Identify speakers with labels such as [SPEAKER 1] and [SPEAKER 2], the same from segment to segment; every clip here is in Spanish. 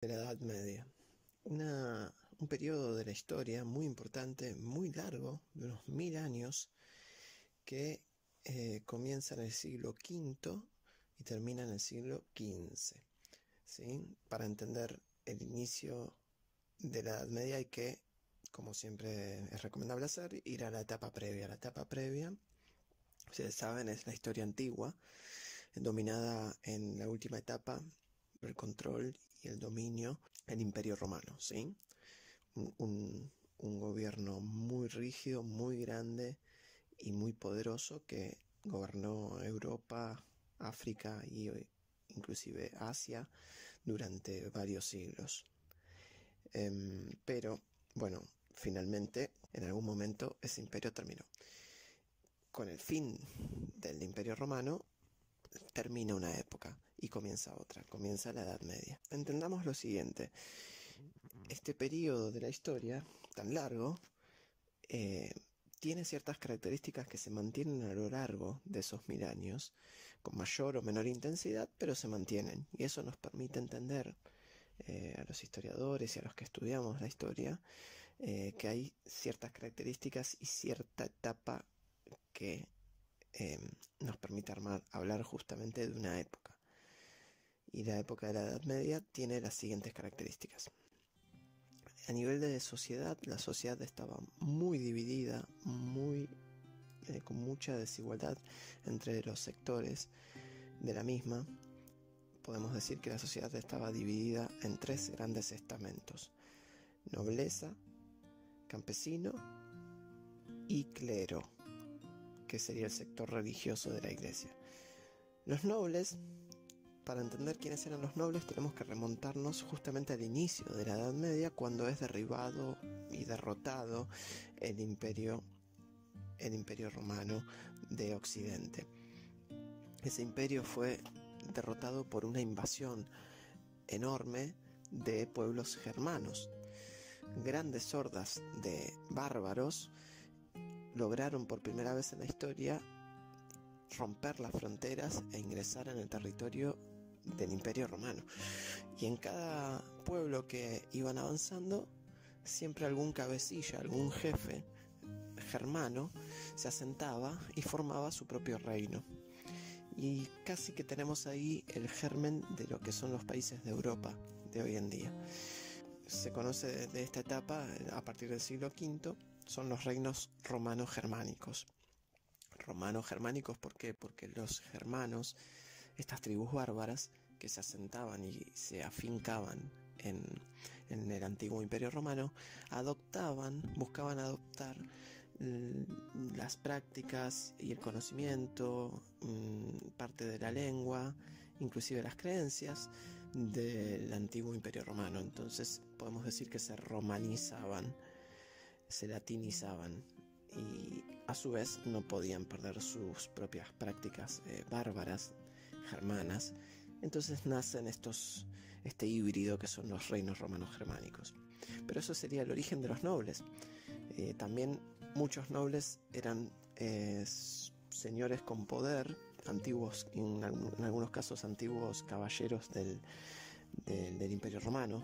[SPEAKER 1] De la Edad Media. Un periodo de la historia muy importante, muy largo, de unos 1000 años, que comienza en el siglo V y termina en el siglo XV. ¿Sí? Para entender el inicio de la Edad Media hay que, como siempre es recomendable hacer, ir a la etapa previa. La etapa previa, ustedes saben, es la historia antigua, dominada en la última etapa por el control y el dominio del Imperio Romano, ¿sí? Un gobierno muy rígido, muy grande y muy poderoso que gobernó Europa, África y inclusive Asia durante varios siglos. Pero, bueno, finalmente, en algún momento, ese imperio terminó. Con el fin del Imperio Romano, termina una época y comienza otra, comienza la Edad Media. Entendamos lo siguiente: este periodo de la historia tan largo tiene ciertas características que se mantienen a lo largo de esos 1000 años, con mayor o menor intensidad, pero se mantienen, y eso nos permite entender a los historiadores y a los que estudiamos la historia que hay ciertas características y cierta etapa que nos permite hablar justamente de una época. Y la época de la Edad Media tiene las siguientes características. A nivel de sociedad, la sociedad estaba muy dividida, con mucha desigualdad entre los sectores de la misma. Podemos decir que la sociedad estaba dividida en 3 grandes estamentos: nobleza, campesino y clero, que sería el sector religioso de la iglesia. Los nobles, para entender quiénes eran los nobles, tenemos que remontarnos justamente al inicio de la Edad Media, cuando es derribado y derrotado el imperio romano de Occidente. Ese imperio fue derrotado por una invasión enorme de pueblos germanos. Grandes hordas de bárbaros lograron por primera vez en la historia romper las fronteras e ingresar en el territorio del Imperio Romano. Y en cada pueblo que iban avanzando, siempre algún cabecilla, algún jefe germano se asentaba y formaba su propio reino. Y casi que tenemos ahí el germen de lo que son los países de Europa de hoy en día. Se conoce de esta etapa a partir del siglo V, son los reinos romano-germánicos. Romano-germánicos, ¿por qué? Porque los germanos, estas tribus bárbaras que se asentaban y se afincaban en el antiguo Imperio Romano, buscaban adoptar las prácticas y el conocimiento, parte de la lengua, inclusive las creencias del antiguo Imperio Romano. Entonces podemos decir que se romanizaban, se latinizaban, y a su vez no podían perder sus propias prácticas bárbaras, germanas. Entonces nacen este híbrido que son los reinos romanos germánicos. Pero eso sería el origen de los nobles. También muchos nobles eran señores con poder, antiguos, en algunos casos antiguos caballeros del Imperio Romano,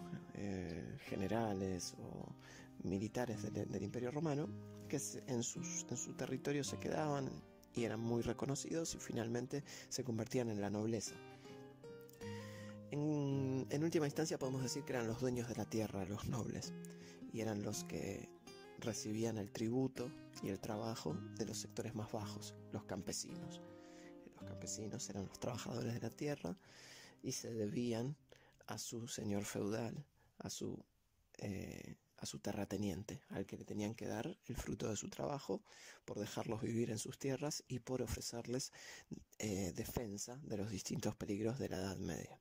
[SPEAKER 1] generales o militares del Imperio Romano, que en su territorio se quedaban y eran muy reconocidos y finalmente se convertían en la nobleza. En última instancia podemos decir que eran los dueños de la tierra, los nobles, y eran los que recibían el tributo y el trabajo de los sectores más bajos, los campesinos. Los campesinos eran los trabajadores de la tierra y se debían a su señor feudal, a su terrateniente, al que le tenían que dar el fruto de su trabajo por dejarlos vivir en sus tierras y por ofrecerles defensa de los distintos peligros de la Edad Media.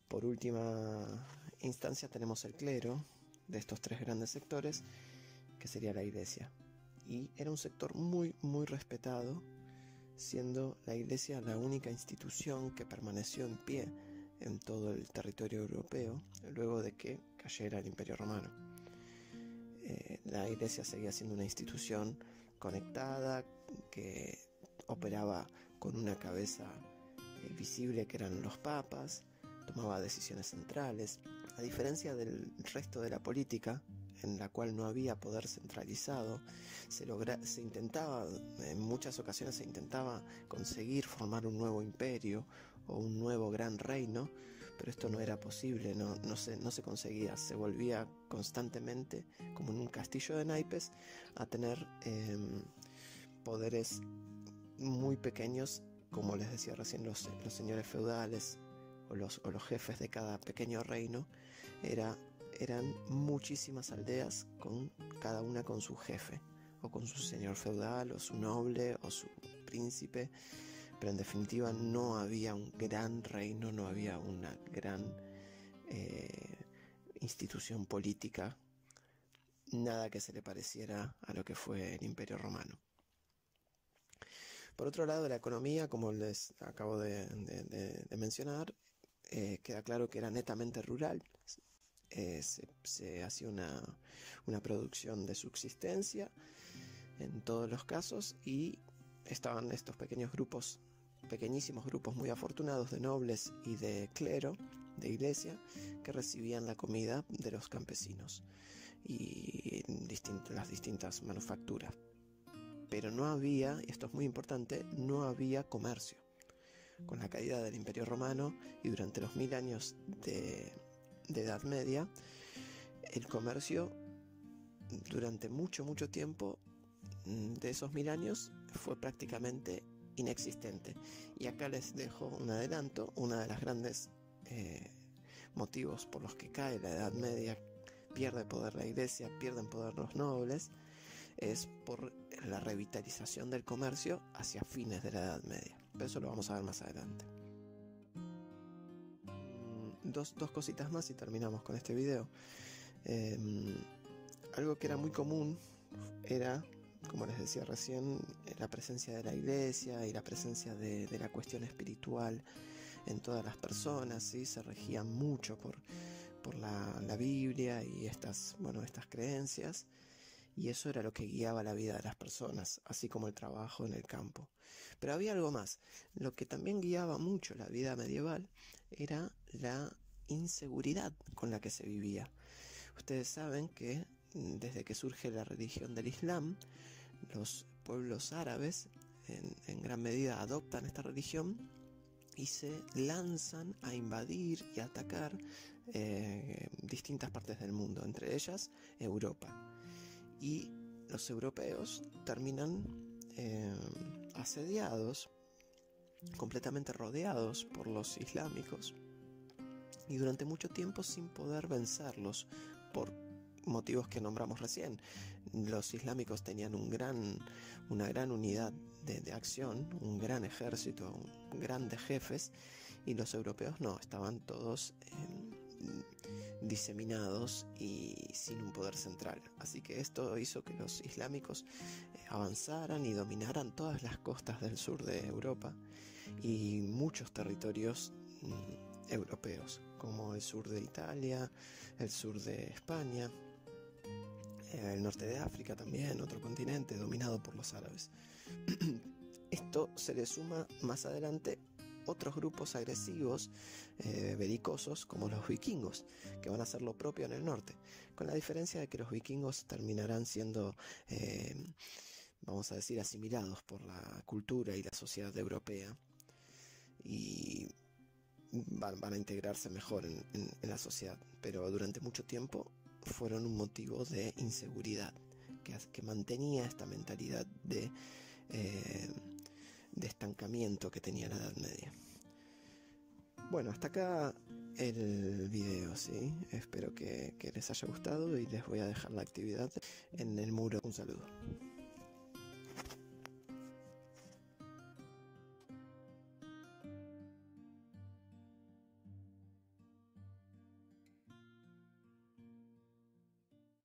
[SPEAKER 1] Por última instancia tenemos el clero de estos 3 grandes sectores, que sería la iglesia, y era un sector muy muy respetado, siendo la iglesia la única institución que permaneció en pie en todo el territorio europeo luego de que cayera el Imperio Romano. La iglesia seguía siendo una institución conectada, que operaba con una cabeza visible, que eran los papas. tomaba decisiones centrales. A diferencia del resto de la política, en la cual no había poder centralizado, se intentaba, en muchas ocasiones se intentaba conseguir formar un nuevo imperio o un nuevo gran reino, pero esto no era posible, no se conseguía, se volvía constantemente, como en un castillo de naipes, a tener poderes muy pequeños, como les decía recién, los señores feudales o los jefes de cada pequeño reino. Eran muchísimas aldeas, con cada una con su jefe, o con su señor feudal, o su noble, o su príncipe, pero en definitiva no había un gran reino, no había una gran institución política, nada que se le pareciera a lo que fue el Imperio Romano. Por otro lado, la economía, como les acabo de mencionar, queda claro que era netamente rural. Se hacía una producción de subsistencia en todos los casos, y estaban estos pequeñísimos grupos muy afortunados de nobles y de clero, de iglesia, que recibían la comida de los campesinos y las distintas manufacturas. Pero no había, y esto es muy importante, no había comercio. Con la caída del Imperio Romano y durante los 1000 años de Edad Media, el comercio durante mucho tiempo de esos 1000 años fue prácticamente inexistente. Y acá les dejo un adelanto: una de las grandes motivos por los que cae la Edad Media, pierde poder la iglesia, pierden poder los nobles, es por la revitalización del comercio hacia fines de la Edad Media. Pero eso lo vamos a ver más adelante. Dos cositas más y terminamos con este video. Algo que era muy común era, como les decía recién, la presencia de la iglesia y la presencia de la cuestión espiritual en todas las personas, ¿sí? Se regían mucho por la Biblia y estas creencias, y eso era lo que guiaba la vida de las personas, así como el trabajo en el campo. Pero había algo más. Lo que también guiaba mucho la vida medieval era la inseguridad con la que se vivía. Ustedes saben que desde que surge la religión del Islam, los pueblos árabes en gran medida adoptan esta religión y se lanzan a invadir y a atacar distintas partes del mundo, entre ellas Europa. Y los europeos terminan asediados, completamente rodeados por los islámicos, y durante mucho tiempo sin poder vencerlos por motivos que nombramos recién. Los islámicos tenían una gran unidad de acción, un gran ejército, grandes jefes, y los europeos no, estaban todos diseminados y sin un poder central. Así que esto hizo que los islámicos avanzaran y dominaran todas las costas del sur de Europa y muchos territorios europeos, como el sur de Italia, el sur de España, el norte de África también, otro continente dominado por los árabes. Esto se le suma más adelante otros grupos agresivos, belicosos, como los vikingos, que van a hacer lo propio en el norte, con la diferencia de que los vikingos terminarán siendo, vamos a decir, asimilados por la cultura y la sociedad europea, y van a integrarse mejor en la sociedad, pero durante mucho tiempo fueron un motivo de inseguridad que mantenía esta mentalidad de estancamiento que tenía la Edad Media. Bueno, hasta acá el video, ¿sí? Espero que les haya gustado y les voy a dejar la actividad en el muro. Un saludo.